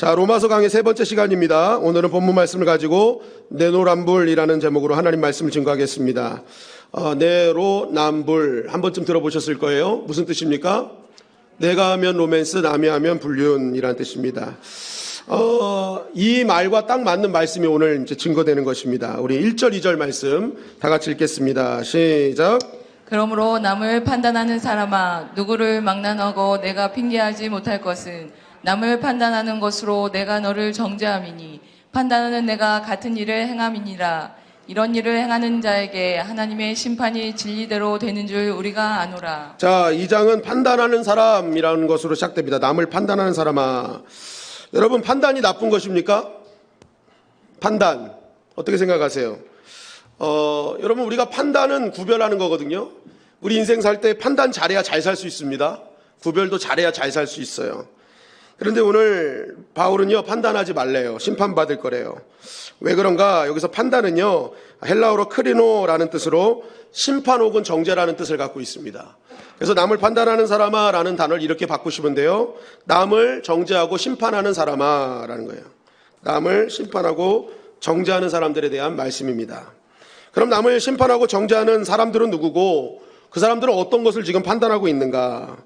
자, 로마서 강의 세 번째 시간입니다. 오늘은 본문 말씀을 가지고 내로남불이라는 제목으로 하나님 말씀을 증거하겠습니다. 내로남불 한 번쯤 들어보셨을 거예요. 무슨 뜻입니까? 내가 하면 로맨스, 남이 하면 불륜이라는 뜻입니다. 이 말과 딱 맞는 말씀이 오늘 이제 증거되는 것입니다. 우리 1절, 2절 말씀 다 같이 읽겠습니다. 시작. 그러므로 남을 판단하는 사람아, 누구를 막론하고 내가 핑계하지 못할 것은 남을 판단하는 것으로 내가 너를 정죄함이니 판단하는 내가 같은 일을 행함이니라. 이런 일을 행하는 자에게 하나님의 심판이 진리대로 되는 줄 우리가 아노라. 자, 이 장은 판단하는 사람이라는 것으로 시작됩니다. 남을 판단하는 사람아. 여러분, 판단이 나쁜 것입니까? 판단 어떻게 생각하세요? 여러분, 우리가 판단은 구별하는 거거든요. 우리 인생 살 때 판단 잘해야 잘 살 수 있습니다. 구별도 잘해야 잘 살 수 있어요. 그런데 오늘 바울은요, 판단하지 말래요. 심판받을 거래요. 왜 그런가? 여기서 판단은요, 헬라어로 크리노라는 뜻으로 심판 혹은 정죄라는 뜻을 갖고 있습니다. 그래서 남을 판단하는 사람아 라는 단어를 이렇게 바꾸시면 돼요. 남을 정죄하고 심판하는 사람아 라는 거예요. 남을 심판하고 정죄하는 사람들에 대한 말씀입니다. 그럼 남을 심판하고 정죄하는 사람들은 누구고 그 사람들은 어떤 것을 지금 판단하고 있는가?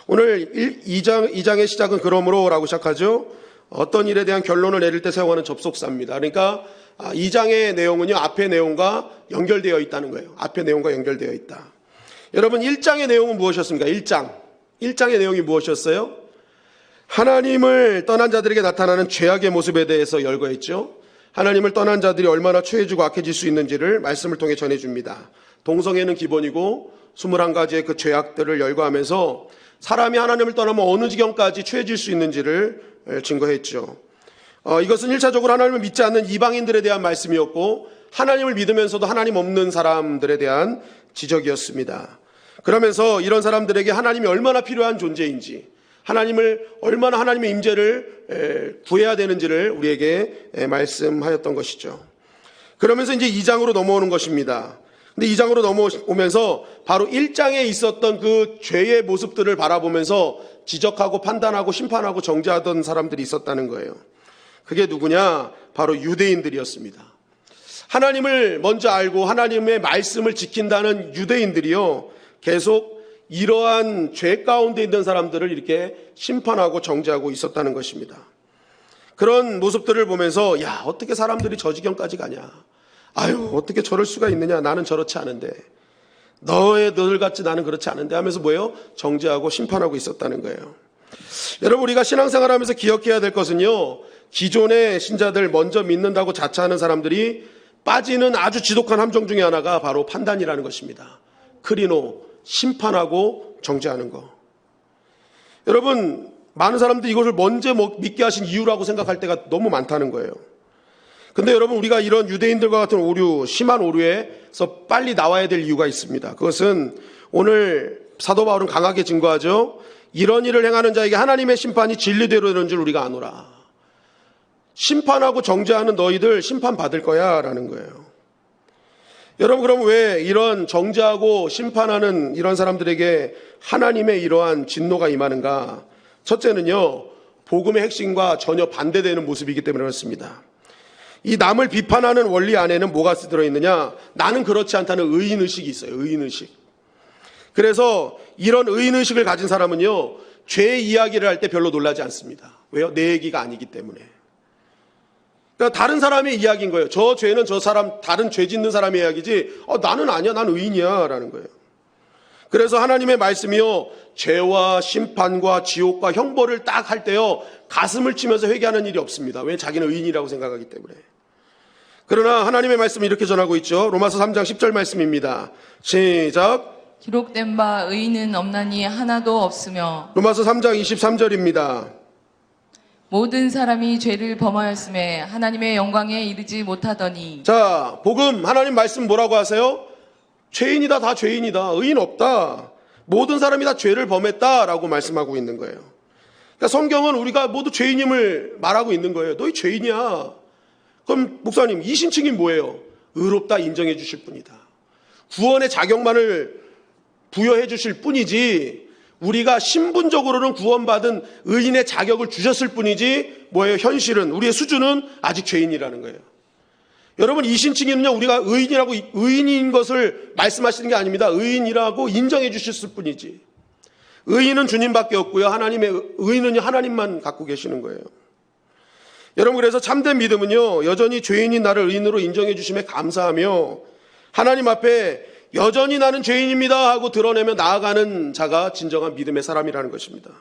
오늘 2장의 시작은 그러므로 라고 시작하죠. 어떤 일에 대한 결론을 내릴 때 사용하는 접속사입니다. 그러니까 2장의 내용은요, 앞의 내용과 연결되어 있다는 거예요. 앞의 내용과 연결되어 있다. 여러분, 1장의 내용은 무엇이었습니까? 1장의 내용이 무엇이었어요? 하나님을 떠난 자들에게 나타나는 죄악의 모습에 대해서 열거했죠. 하나님을 떠난 자들이 얼마나 최해지고 악해질 수 있는지를 말씀을 통해 전해줍니다. 동성애는 기본이고 21가지의 그 죄악들을 열거하면서 사람이 하나님을 떠나면 어느 지경까지 취해질 수 있는지를 증거했죠. 이것은 1차적으로 하나님을 믿지 않는 이방인들에 대한 말씀이었고 하나님을 믿으면서도 하나님 없는 사람들에 대한 지적이었습니다. 그러면서 이런 사람들에게 하나님이 얼마나 필요한 존재인지, 하나님을 얼마나 하나님의 임재를 구해야 되는지를 우리에게 말씀하였던 것이죠. 그러면서 이제 2장으로 넘어오는 것입니다. 근데 2장으로 넘어오면서 바로 1장에 있었던 그 죄의 모습들을 바라보면서 지적하고 판단하고 심판하고 정죄하던 사람들이 있었다는 거예요. 그게 누구냐? 바로 유대인들이었습니다. 하나님을 먼저 알고 하나님의 말씀을 지킨다는 유대인들이요, 계속 이러한 죄 가운데 있는 사람들을 이렇게 심판하고 정죄하고 있었다는 것입니다. 그런 모습들을 보면서 야, 어떻게 사람들이 저 지경까지 가냐? 아유, 어떻게 저럴 수가 있느냐? 나는 저렇지 않은데. 너희들 같이 나는 그렇지 않은데 하면서 뭐예요? 정죄하고 심판하고 있었다는 거예요. 여러분, 우리가 신앙생활하면서 기억해야 될 것은요, 기존의 신자들 먼저 믿는다고 자처하는 사람들이 빠지는 아주 지독한 함정 중에 하나가 바로 판단이라는 것입니다. 크리노, 심판하고 정죄하는 거. 여러분, 많은 사람들이 이것을 먼저 믿게 하신 이유라고 생각할 때가 너무 많다는 거예요. 근데 여러분, 우리가 이런 유대인들과 같은 오류, 심한 오류에서 빨리 나와야 될 이유가 있습니다. 그것은 오늘 사도 바울은 강하게 증거하죠. 이런 일을 행하는 자에게 하나님의 심판이 진리대로 되는 줄 우리가 아노라. 심판하고 정죄하는 너희들 심판받을 거야 라는 거예요. 여러분, 그럼 왜 이런 정죄하고 심판하는 이런 사람들에게 하나님의 이러한 진노가 임하는가? 첫째는요, 복음의 핵심과 전혀 반대되는 모습이기 때문에 그렇습니다. 이 남을 비판하는 원리 안에는 뭐가 들어있느냐? 나는 그렇지 않다는 의인의식이 있어요. 의인의식. 그래서 이런 의인의식을 가진 사람은요, 죄 이야기를 할 때 별로 놀라지 않습니다. 왜요? 내 얘기가 아니기 때문에. 그러니까 다른 사람의 이야기인 거예요. 저 죄는 저 사람, 다른 죄 짓는 사람의 이야기지, 나는 아니야, 난 의인이야 라는 거예요. 그래서 하나님의 말씀이요, 죄와 심판과 지옥과 형벌을 딱 할 때요, 가슴을 치면서 회개하는 일이 없습니다. 왜? 자기는 의인이라고 생각하기 때문에. 그러나 하나님의 말씀이 이렇게 전하고 있죠. 로마서 3장 10절 말씀입니다. 시작. 기록된 바 의인은 없나니 하나도 없으며. 로마서 3장 23절입니다. 모든 사람이 죄를 범하였음에 하나님의 영광에 이르지 못하더니. 자, 복음 하나님 말씀 뭐라고 하세요? 죄인이다, 다 죄인이다, 의인 없다, 모든 사람이 다 죄를 범했다라고 말씀하고 있는 거예요. 그러니까 성경은 우리가 모두 죄인임을 말하고 있는 거예요. 너희 죄인이야. 그럼 목사님, 이신칭이 뭐예요? 의롭다 인정해 주실 뿐이다. 구원의 자격만을 부여해 주실 뿐이지 우리가 신분적으로는 구원받은 의인의 자격을 주셨을 뿐이지 뭐예요? 현실은 우리의 수준은 아직 죄인이라는 거예요. 여러분 이 신칭의는요 우리가 의인인 것을 말씀하시는 게 아닙니다. 의인이라고 인정해 주셨을 뿐이지. 의인은 주님밖에 없고요. 의인은요 하나님만 갖고 계시는 거예요. 여러분 그래서 참된 믿음은요 여전히 죄인인 나를 의인으로 인정해 주심에 감사하며 하나님 앞에 여전히 나는 죄인입니다 하고 드러내며 나아가는 자가 진정한 믿음의 사람이라는 것입니다.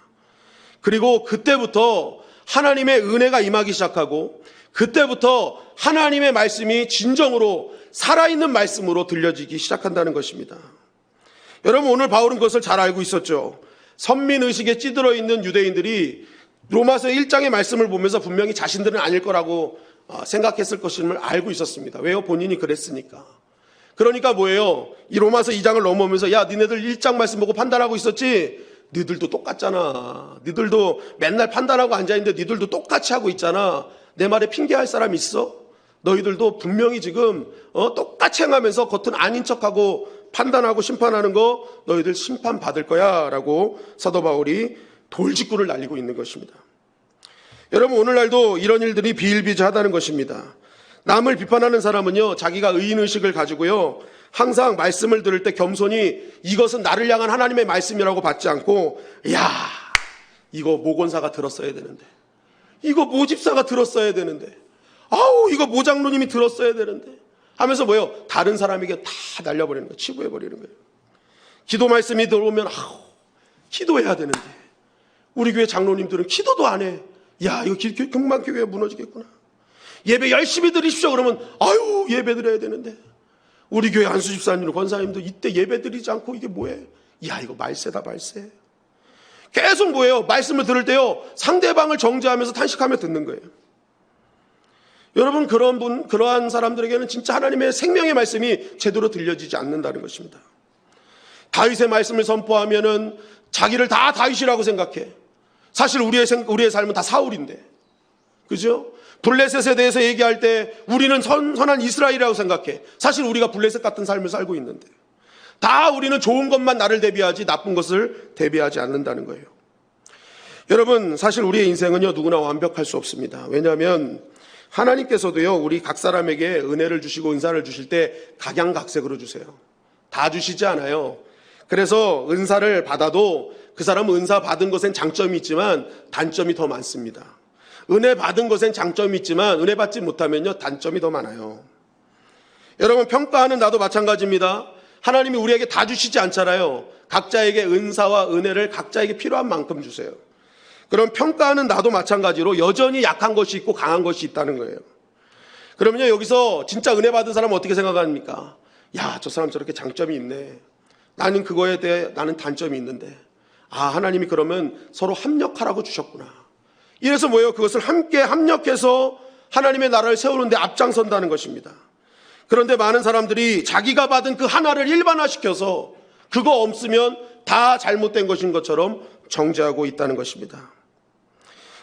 그리고 그때부터 하나님의 은혜가 임하기 시작하고 그때부터 하나님의 말씀이 진정으로 살아있는 말씀으로 들려지기 시작한다는 것입니다. 여러분 오늘 바울은 그것을 잘 알고 있었죠. 선민의식에 찌들어 있는 유대인들이 로마서 1장의 말씀을 보면서 분명히 자신들은 아닐 거라고 생각했을 것임을 알고 있었습니다. 왜요? 본인이 그랬으니까. 그러니까 뭐예요? 이 로마서 2장을 넘어오면서 야 니네들 1장 말씀 보고 판단하고 있었지? 니들도 똑같잖아. 니들도 맨날 판단하고 앉아있는데 니들도 똑같이 하고 있잖아. 내 말에 핑계할 사람 있어? 너희들도 분명히 지금 똑같이 행하면서 겉은 아닌 척하고 판단하고 심판하는 거 너희들 심판받을 거야 라고 사도 바울이 돌직구를 날리고 있는 것입니다. 여러분 오늘날도 이런 일들이 비일비재하다는 것입니다. 남을 비판하는 사람은요 자기가 의인의식을 가지고요 항상 말씀을 들을 때 겸손히 이것은 나를 향한 하나님의 말씀이라고 받지 않고 야 이거 모건사가 들었어야 되는데 이거 모집사가 들었어야 되는데 아우 이거 모장로님이 들었어야 되는데 하면서 뭐예요? 다른 사람에게 다 날려버리는 거예요. 치부해버리는 거예요. 기도 말씀이 들어오면 아우 기도해야 되는데 우리 교회 장로님들은 기도도 안 해. 야 이거 경만교회가 무너지겠구나. 예배 열심히 드리십시오 그러면 아유 예배 드려야 되는데 우리 교회 안수집사님 권사님도 이때 예배 드리지 않고 이게 뭐해? 야 이거 말세다 말세. 계속 뭐예요? 말씀을 들을 때요 상대방을 정죄하면서 탄식하며 듣는 거예요. 여러분 그러한 사람들에게는 진짜 하나님의 생명의 말씀이 제대로 들려지지 않는다는 것입니다. 다윗의 말씀을 선포하면은 자기를 다 다윗이라고 생각해. 사실 우리의 삶은 다 사울인데 그죠? 블레셋에 대해서 얘기할 때 우리는 선한 이스라엘이라고 생각해. 사실 우리가 블레셋 같은 삶을 살고 있는데 다 우리는 좋은 것만 나를 대비하지 나쁜 것을 대비하지 않는다는 거예요. 여러분 사실 우리의 인생은요 누구나 완벽할 수 없습니다. 왜냐하면 하나님께서도요 우리 각 사람에게 은혜를 주시고 은사를 주실 때 각양각색으로 주세요. 다 주시지 않아요. 그래서 은사를 받아도 그 사람은 은사 받은 것엔 장점이 있지만 단점이 더 많습니다. 은혜 받은 것엔 장점이 있지만 은혜 받지 못하면요 단점이 더 많아요. 여러분 평가하는 나도 마찬가지입니다. 하나님이 우리에게 다 주시지 않잖아요. 각자에게 은사와 은혜를 각자에게 필요한 만큼 주세요. 그럼 평가하는 나도 마찬가지로 여전히 약한 것이 있고 강한 것이 있다는 거예요. 그러면요 여기서 진짜 은혜 받은 사람은 어떻게 생각합니까? 야, 저 사람 저렇게 장점이 있네. 나는 그거에 대해 나는 단점이 있는데 아 하나님이 그러면 서로 합력하라고 주셨구나. 이래서 뭐예요? 그것을 함께 합력해서 하나님의 나라를 세우는데 앞장선다는 것입니다. 그런데 많은 사람들이 자기가 받은 그 하나를 일반화시켜서 그거 없으면 다 잘못된 것인 것처럼 정죄하고 있다는 것입니다.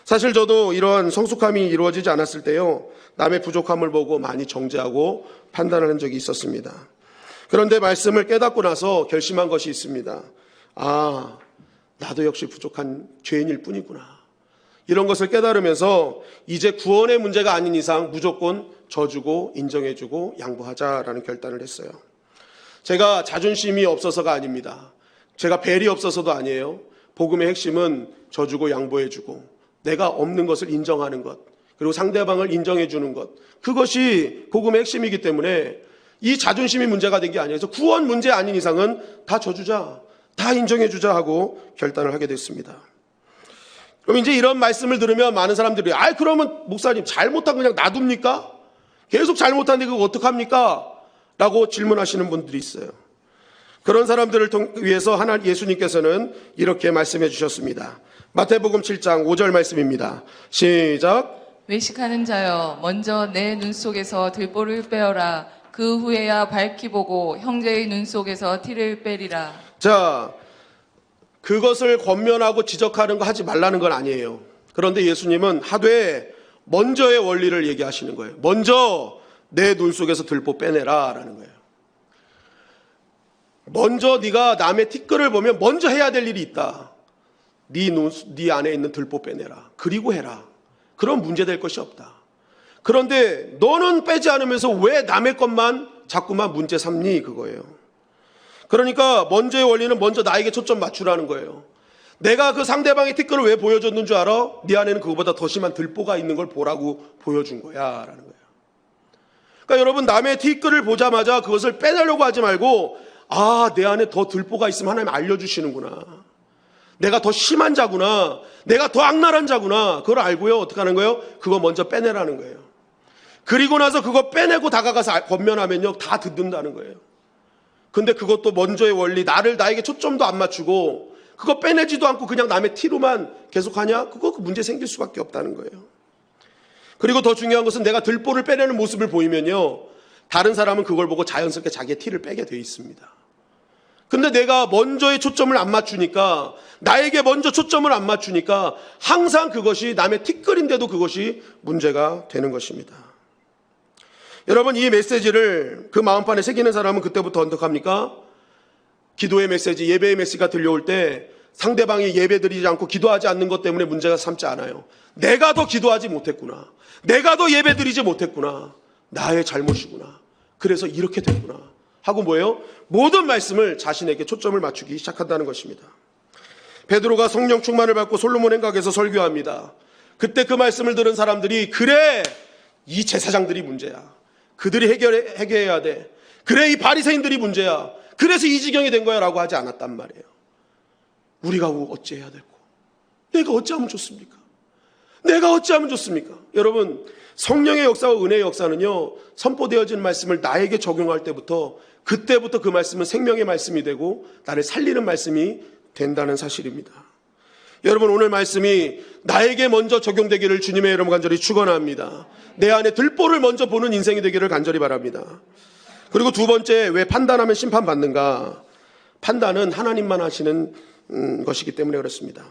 사실 저도 이러한 성숙함이 이루어지지 않았을 때요 남의 부족함을 보고 많이 정죄하고 판단하는 적이 있었습니다. 그런데 말씀을 깨닫고 나서 결심한 것이 있습니다. 아 나도 역시 부족한 죄인일 뿐이구나. 이런 것을 깨달으면서 이제 구원의 문제가 아닌 이상 무조건 져주고 인정해주고 양보하자라는 결단을 했어요. 제가 자존심이 없어서가 아닙니다. 제가 벨이 없어서도 아니에요. 복음의 핵심은 져주고 양보해주고 내가 없는 것을 인정하는 것 그리고 상대방을 인정해주는 것 그것이 복음의 핵심이기 때문에 이 자존심이 문제가 된 게 아니에요. 그래서 구원 문제 아닌 이상은 다 져주자 다 인정해주자 하고 결단을 하게 됐습니다. 그럼 이제 이런 말씀을 들으면 많은 사람들이 그러면 목사님 잘못한 그냥 놔둡니까? 계속 잘못하는데 그거 어떡합니까? 라고 질문하시는 분들이 있어요. 그런 사람들을 위해서 예수님께서는 이렇게 말씀해 주셨습니다. 마태복음 7장 5절 말씀입니다. 시작. 외식하는 자여 먼저 내 눈 속에서 들보를 빼어라. 그 후에야 밝히 보고 형제의 눈 속에서 티를 빼리라. 자, 그것을 권면하고 지적하는 거 하지 말라는 건 아니에요. 그런데 예수님은 하되 먼저의 원리를 얘기하시는 거예요. 먼저 내 눈 속에서 들보 빼내라 라는 거예요. 먼저 네가 남의 티끌을 보면 먼저 해야 될 일이 있다. 네 안에 있는 들보 빼내라. 그리고 해라. 그럼 문제될 것이 없다. 그런데 너는 빼지 않으면서 왜 남의 것만 자꾸만 문제 삼니? 그거예요. 그러니까 먼저의 원리는 먼저 나에게 초점 맞추라는 거예요. 내가 그 상대방의 티끌을 왜 보여줬는 줄 알아? 네 안에는 그거보다 더 심한 들보가 있는 걸 보라고 보여준 거야 라는 거예요. 그러니까 여러분, 남의 티끌을 보자마자 그것을 빼내려고 하지 말고, 아, 내 안에 더 들보가 있으면 하나님 알려주시는구나. 내가 더 심한 자구나. 내가 더 악랄한 자구나. 그걸 알고요. 어떻게 하는 거예요? 그거 먼저 빼내라는 거예요. 그리고 나서 그거 빼내고 다가가서 권면하면요, 다 듣는다는 거예요. 근데 그것도 먼저의 원리, 나에게 초점도 안 맞추고 그거 빼내지도 않고 그냥 남의 티로만 계속하냐? 그거 문제 생길 수밖에 없다는 거예요. 그리고 더 중요한 것은 내가 들보를 빼내는 모습을 보이면요, 다른 사람은 그걸 보고 자연스럽게 자기의 티를 빼게 돼 있습니다. 근데 내가 먼저의 초점을 안 맞추니까, 나에게 먼저 초점을 안 맞추니까 항상 그것이 남의 티끌인데도 그것이 문제가 되는 것입니다. 여러분, 이 메시지를 그 마음판에 새기는 사람은 그때부터 어떡합니까? 기도의 메시지, 예배의 메시지가 들려올 때 상대방이 예배드리지 않고 기도하지 않는 것 때문에 문제가 삼지 않아요. 내가 더 기도하지 못했구나. 내가 더 예배드리지 못했구나. 나의 잘못이구나. 그래서 이렇게 됐구나. 하고 뭐예요? 모든 말씀을 자신에게 초점을 맞추기 시작한다는 것입니다. 베드로가 성령 충만을 받고 솔로몬 행각에서 설교합니다. 그때 그 말씀을 들은 사람들이, 그래, 이 제사장들이 문제야. 그들이 해결해야 돼. 그래, 이 바리새인들이 문제야. 그래서 이 지경이 된 거야 라고 하지 않았단 말이에요. 우리가 어찌해야 되고, 내가 어찌하면 좋습니까? 내가 어찌하면 좋습니까? 여러분, 성령의 역사와 은혜의 역사는요, 선포되어진 말씀을 나에게 적용할 때부터, 그때부터 그 말씀은 생명의 말씀이 되고 나를 살리는 말씀이 된다는 사실입니다. 여러분, 오늘 말씀이 나에게 먼저 적용되기를 주님의 이름 간절히 축원합니다. 내 안에 들보를 먼저 보는 인생이 되기를 간절히 바랍니다. 그리고 두 번째, 왜 판단하면 심판받는가? 판단은 하나님만 하시는 것이기 때문에 그렇습니다.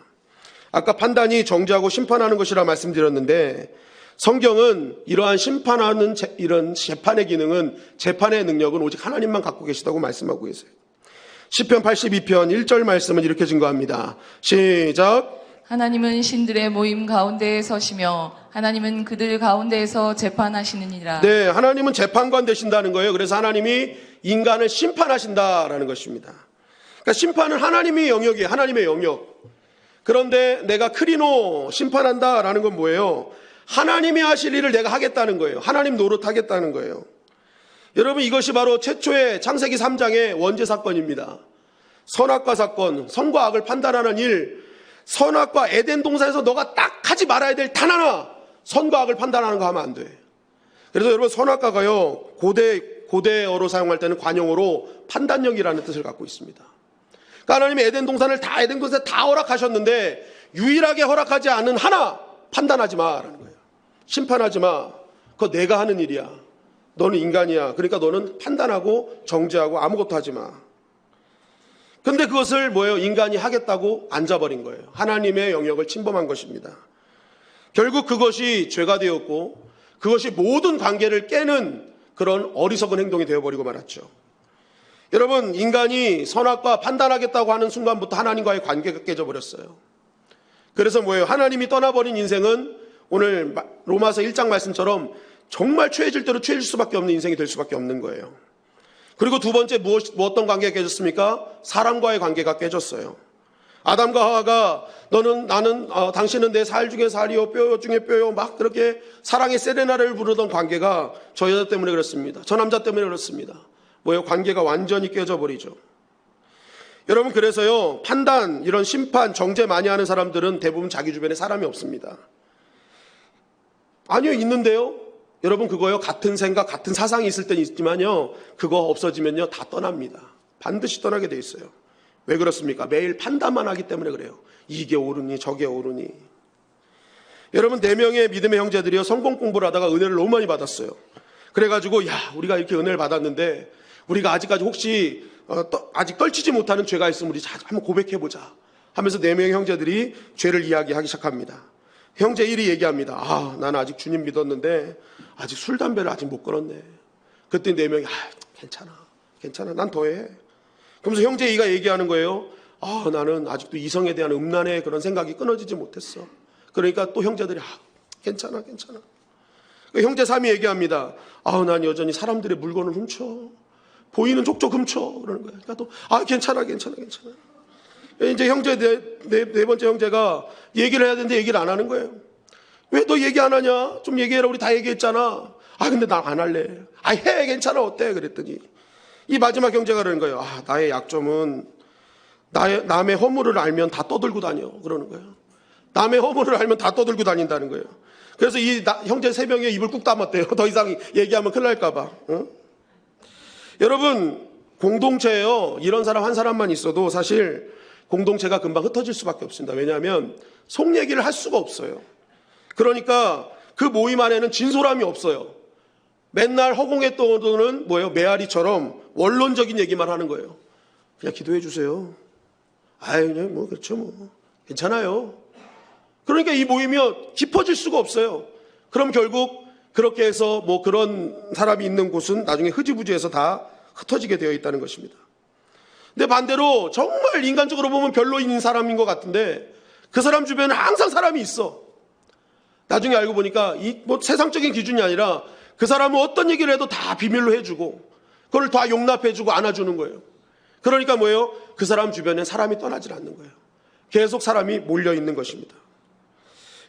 아까 판단이 정죄하고 심판하는 것이라 말씀드렸는데, 성경은 이러한 심판하는 이런 재판의 기능은, 재판의 능력은 오직 하나님만 갖고 계시다고 말씀하고 계세요. 시편 82편 1절 말씀은 이렇게 증거합니다. 시작. 하나님은 신들의 모임 가운데에 서시며 하나님은 그들 가운데에서 재판하시느니라. 네, 하나님은 재판관 되신다는 거예요. 그래서 하나님이 인간을 심판하신다라는 것입니다. 그러니까 심판은 하나님의 영역이에요. 하나님의 영역. 그런데 내가 크리노 심판한다라는 건 뭐예요? 하나님이 하실 일을 내가 하겠다는 거예요. 하나님 노릇하겠다는 거예요. 여러분, 이것이 바로 최초의 창세기 3장의 원죄 사건입니다. 선악과 사건, 선과 악을 판단하는 일, 선악과 에덴 동산에서 너가 딱 하지 말아야 될 단 하나, 선과 악을 판단하는 거 하면 안 돼. 그래서 여러분, 선악과가요, 고대어로 사용할 때는 관용어로 판단력이라는 뜻을 갖고 있습니다. 그러니까 하나님이 에덴 동산에 다 허락하셨는데 유일하게 허락하지 않은 하나, 판단하지 마라는 거예요. 심판하지 마. 그거 내가 하는 일이야. 너는 인간이야. 그러니까 너는 판단하고 정죄하고 아무것도 하지 마. 근데 그것을 뭐예요? 인간이 하겠다고 앉아버린 거예요. 하나님의 영역을 침범한 것입니다. 결국 그것이 죄가 되었고, 그것이 모든 관계를 깨는 그런 어리석은 행동이 되어버리고 말았죠. 여러분, 인간이 선악과 판단하겠다고 하는 순간부터 하나님과의 관계가 깨져버렸어요. 그래서 뭐예요? 하나님이 떠나버린 인생은 오늘 로마서 1장 말씀처럼 정말 최해질 대로 최해질 수밖에 없는 인생이 될 수밖에 없는 거예요. 그리고 두 번째, 어떤 관계가 깨졌습니까? 사람과의 관계가 깨졌어요. 아담과 하와가 당신은 내 살 중에 살이요 뼈요 중에 뼈요, 막 그렇게 사랑의 세레나를 부르던 관계가 저 여자 때문에 그렇습니다. 저 남자 때문에 그렇습니다. 뭐예요? 관계가 완전히 깨져버리죠. 여러분, 그래서요, 판단, 이런 심판, 정죄 많이 하는 사람들은 대부분 자기 주변에 사람이 없습니다. 아니요, 있는데요. 여러분, 그거요, 같은 생각, 같은 사상이 있을 때는 있지만요, 그거 없어지면요, 다 떠납니다. 반드시 떠나게 돼 있어요. 왜 그렇습니까? 매일 판단만 하기 때문에 그래요. 이게 옳으니 저게 옳으니. 여러분, 4명의 믿음의 형제들이요, 성공 공부를 하다가 은혜를 너무 많이 받았어요. 그래가지고, 야, 우리가 이렇게 은혜를 받았는데 우리가 아직까지 혹시 아직 떨치지 못하는 죄가 있으면 우리 한번 고백해보자 하면서 4명의 형제들이 죄를 이야기하기 시작합니다. 형제 1이 얘기합니다. 아, 나는 아직 주님 믿었는데 아직 술, 담배를 아직 못 끊었네. 그때 4명이, 괜찮아, 난 더해. 그러면서 형제 A가 얘기하는 거예요. 나는 아직도 이성에 대한 음란의 그런 생각이 끊어지지 못했어. 그러니까 또 형제들이 괜찮아. 형제 3이 얘기합니다. 난 여전히 사람들의 물건을 훔쳐. 보이는 족족 훔쳐. 그러는 거예요. 그러니까 또 괜찮아. 이제 형제 네 번째 형제가 얘기를 해야 되는데 얘기를 안 하는 거예요. 왜 너 얘기 안 하냐? 좀 얘기해라. 우리 다 얘기했잖아. 근데 나 안 할래. 해. 괜찮아. 어때? 그랬더니 이 마지막 형제가 그러는 거예요. 나의 약점은 남의 허물을 알면 다 떠들고 다녀. 그러는 거예요. 남의 허물을 알면 다 떠들고 다닌다는 거예요. 그래서 이 형제 3명의 입을 꾹 담았대요. 더 이상 얘기하면 큰일 날까 봐. 여러분, 공동체예요. 이런 사람 한 사람만 있어도 사실 공동체가 금방 흩어질 수밖에 없습니다. 왜냐하면 속 얘기를 할 수가 없어요. 그러니까 그 모임 안에는 진솔함이 없어요. 맨날 허공에 떠도는 메아리처럼 원론적인 얘기만 하는 거예요. 그냥 기도해 주세요. 그냥 그렇죠. 괜찮아요. 그러니까 이 모임이 깊어질 수가 없어요. 그럼 결국 그렇게 해서 그런 사람이 있는 곳은 나중에 흐지부지해서 다 흩어지게 되어 있다는 것입니다. 근데 반대로 정말 인간적으로 보면 별로인 사람인 것 같은데 그 사람 주변에 항상 사람이 있어. 나중에 알고 보니까 세상적인 기준이 아니라 그 사람은 어떤 얘기를 해도 다 비밀로 해주고 그걸 다 용납해주고 안아주는 거예요. 그러니까 그 사람 주변에 사람이 떠나질 않는 거예요. 계속 사람이 몰려 있는 것입니다.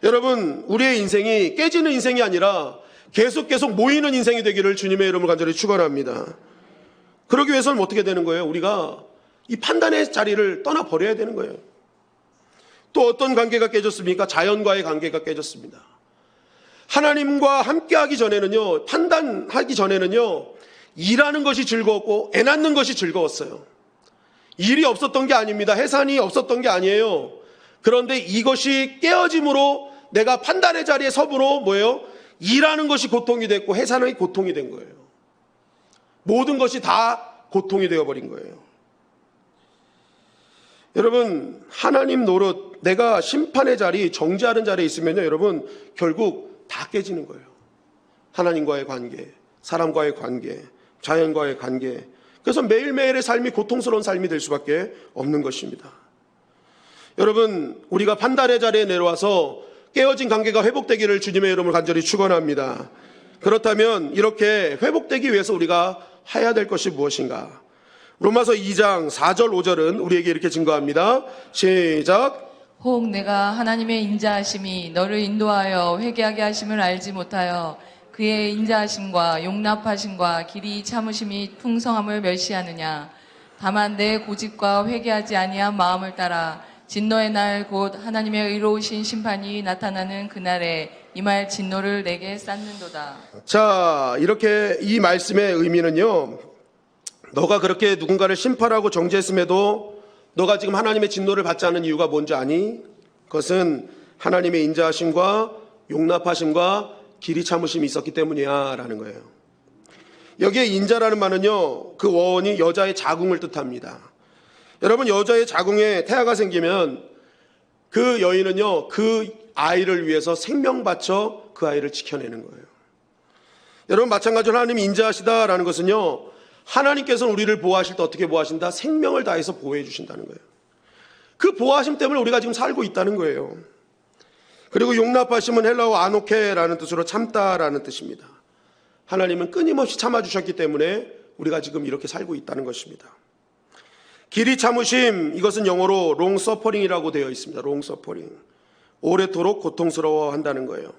여러분, 우리의 인생이 깨지는 인생이 아니라 계속 모이는 인생이 되기를 주님의 이름으로 간절히 축원합니다. 그러기 위해서는 어떻게 되는 거예요? 우리가 이 판단의 자리를 떠나버려야 되는 거예요. 또 어떤 관계가 깨졌습니까? 자연과의 관계가 깨졌습니다. 하나님과 함께하기 전에는요, 판단하기 전에는요, 일하는 것이 즐거웠고 애 낳는 것이 즐거웠어요. 일이 없었던 게 아닙니다. 해산이 없었던 게 아니에요. 그런데 이것이 깨어짐으로 내가 판단의 자리에 서므로 일하는 것이 고통이 됐고 해산이 고통이 된 거예요. 모든 것이 다 고통이 되어버린 거예요. 여러분, 하나님 노릇, 내가 심판의 자리, 정죄하는 자리에 있으면요, 여러분, 결국 다 깨지는 거예요. 하나님과의 관계, 사람과의 관계, 자연과의 관계. 그래서 매일매일의 삶이 고통스러운 삶이 될 수밖에 없는 것입니다. 여러분, 우리가 판단의 자리에 내려와서 깨어진 관계가 회복되기를 주님의 이름으로 간절히 축원합니다. 그렇다면 이렇게 회복되기 위해서 우리가 해야 될 것이 무엇인가? 로마서 2장 4절 5절은 우리에게 이렇게 증거합니다. 시작. 혹 내가 하나님의 인자하심이 너를 인도하여 회개하게 하심을 알지 못하여 그의 인자하심과 용납하심과 길이 참으심이 풍성함을 멸시하느냐. 다만 내 고집과 회개하지 아니한 마음을 따라 진노의 날 곧 하나님의 의로우신 심판이 나타나는 그날에 임할 진노를 내게 쌓는도다. 자, 이렇게 이 말씀의 의미는요, 너가 그렇게 누군가를 심판하고 정죄했음에도 너가 지금 하나님의 진노를 받지 않는 이유가 뭔지 아니? 그것은 하나님의 인자하심과 용납하심과 길이 참으심이 있었기 때문이야 라는 거예요. 여기에 인자라는 말은요, 그 원이 여자의 자궁을 뜻합니다. 여러분, 여자의 자궁에 태아가 생기면 그 여인은요, 그 아이를 위해서 생명 바쳐 그 아이를 지켜내는 거예요. 여러분, 마찬가지로 하나님이 인자하시다라는 것은요, 하나님께서는 우리를 보호하실 때 어떻게 보호하신다? 생명을 다해서 보호해 주신다는 거예요. 그 보호하심 때문에 우리가 지금 살고 있다는 거예요. 그리고 용납하심은 헬라어 아노케라는 뜻으로 참다라는 뜻입니다. 하나님은 끊임없이 참아주셨기 때문에 우리가 지금 이렇게 살고 있다는 것입니다. 길이 참으심, 이것은 영어로 long suffering이라고 되어 있습니다. long suffering. 오래도록 고통스러워 한다는 거예요.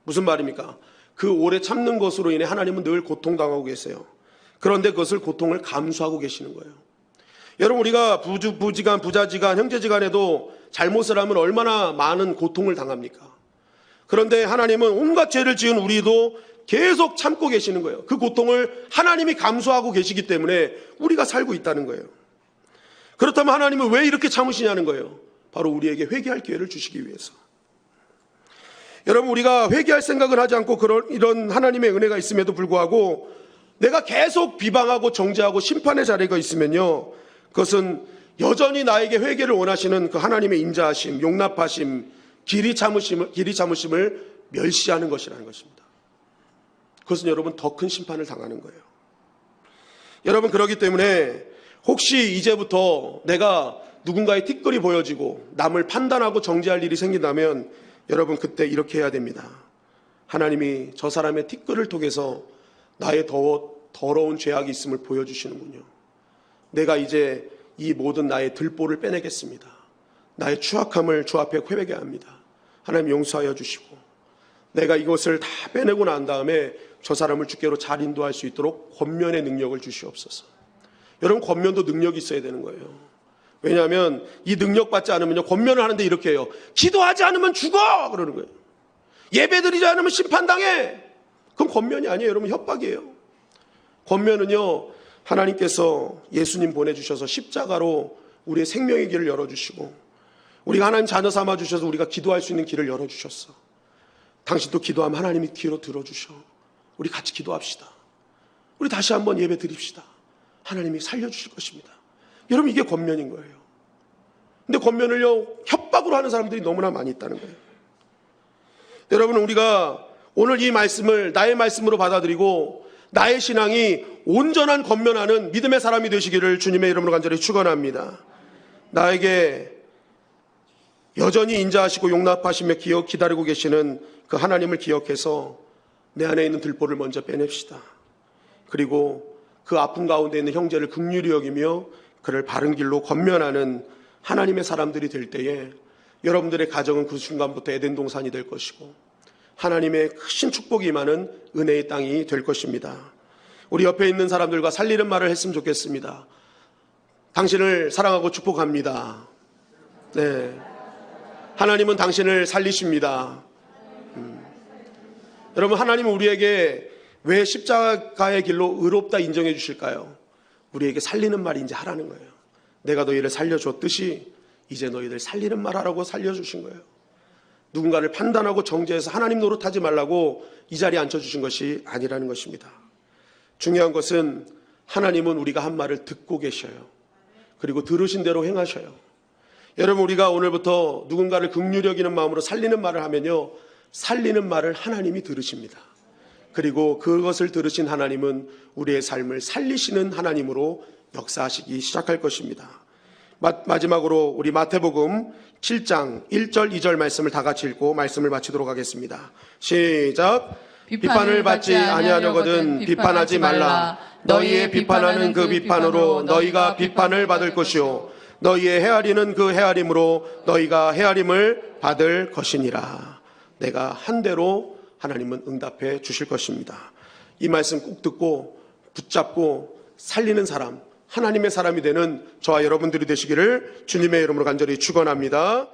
무슨 말입니까? 그 오래 참는 것으로 인해 하나님은 늘 고통당하고 계세요. 그런데 그것을 고통을 감수하고 계시는 거예요. 여러분, 우리가 부지간, 부자지간, 형제지간에도 잘못을 하면 얼마나 많은 고통을 당합니까? 그런데 하나님은 온갖 죄를 지은 우리도 계속 참고 계시는 거예요. 그 고통을 하나님이 감수하고 계시기 때문에 우리가 살고 있다는 거예요. 그렇다면 하나님은 왜 이렇게 참으시냐는 거예요. 바로 우리에게 회개할 기회를 주시기 위해서. 여러분, 우리가 회개할 생각을 하지 않고 이런 하나님의 은혜가 있음에도 불구하고 내가 계속 비방하고 정죄하고 심판의 자리가 있으면요, 그것은 여전히 나에게 회개를 원하시는 그 하나님의 인자하심, 용납하심, 길이 참으심을 멸시하는 것이라는 것입니다. 그것은 여러분 더 큰 심판을 당하는 거예요. 여러분, 그렇기 때문에 혹시 이제부터 내가 누군가의 티끌이 보여지고 남을 판단하고 정죄할 일이 생긴다면 여러분 그때 이렇게 해야 됩니다. 하나님이 저 사람의 티끌을 통해서 나의 더러운 죄악이 있음을 보여주시는군요. 내가 이제 이 모든 나의 들보를 빼내겠습니다. 나의 추악함을 주 앞에 회개해야 합니다. 하나님 용서하여 주시고 내가 이것을 다 빼내고 난 다음에 저 사람을 주께로 잘 인도할 수 있도록 권면의 능력을 주시옵소서. 여러분 권면도 능력이 있어야 되는 거예요. 왜냐하면 이 능력 받지 않으면요, 권면을 하는데 이렇게 해요. 기도하지 않으면 죽어! 그러는 거예요. 예배드리지 않으면 심판당해! 그건 권면이 아니에요. 여러분 협박이에요. 권면은요, 하나님께서 예수님 보내주셔서 십자가로 우리의 생명의 길을 열어주시고 우리가 하나님 자녀 삼아주셔서 우리가 기도할 수 있는 길을 열어주셨어. 당신도 기도하면 하나님이 귀로 들어주셔. 우리 같이 기도합시다. 우리 다시 한번 예배 드립시다. 하나님이 살려주실 것입니다. 여러분 이게 권면인 거예요. 근데 권면을요 협박으로 하는 사람들이 너무나 많이 있다는 거예요. 여러분 우리가 오늘 이 말씀을 나의 말씀으로 받아들이고 나의 신앙이 온전한 권면하는 믿음의 사람이 되시기를 주님의 이름으로 간절히 축원합니다. 나에게 여전히 인자하시고 용납하시며 기다리고 계시는 그 하나님을 기억해서 내 안에 있는 들보를 먼저 빼냅시다. 그리고 그 아픔 가운데 있는 형제를 긍휼히 여기며 그를 바른 길로 권면하는 하나님의 사람들이 될 때에 여러분들의 가정은 그 순간부터 에덴 동산이 될 것이고 하나님의 크신 축복이 임하는 은혜의 땅이 될 것입니다. 우리 옆에 있는 사람들과 살리는 말을 했으면 좋겠습니다. 당신을 사랑하고 축복합니다. 네, 하나님은 당신을 살리십니다. 여러분 하나님은 우리에게 왜 십자가의 길로 의롭다 인정해 주실까요? 우리에게 살리는 말이 이제 하라는 거예요. 내가 너희를 살려줬듯이 이제 너희들 살리는 말 하라고 살려주신 거예요. 누군가를 판단하고 정죄해서 하나님 노릇하지 말라고 이 자리에 앉혀주신 것이 아니라는 것입니다. 중요한 것은 하나님은 우리가 한 말을 듣고 계셔요. 그리고 들으신 대로 행하셔요. 여러분 우리가 오늘부터 누군가를 긍휼히 여기는 마음으로 살리는 말을 하면요, 살리는 말을 하나님이 들으십니다. 그리고 그것을 들으신 하나님은 우리의 삶을 살리시는 하나님으로 역사하시기 시작할 것입니다. 마지막으로 우리 마태복음 7장 1절 2절 말씀을 다 같이 읽고 말씀을 마치도록 하겠습니다. 시작. 비판을 받지 아니하려거든 비판하지 말라. 너희의 비판하는 그 비판으로 너희가 비판을 받을 것이요 너희의 헤아리는 그 헤아림으로 너희가 헤아림을 받을 것이니라. 내가 한 대로 하나님은 응답해 주실 것입니다. 이 말씀 꼭 듣고 붙잡고 살리는 사람, 하나님의 사람이 되는 저와 여러분들이 되시기를 주님의 이름으로 간절히 축원합니다.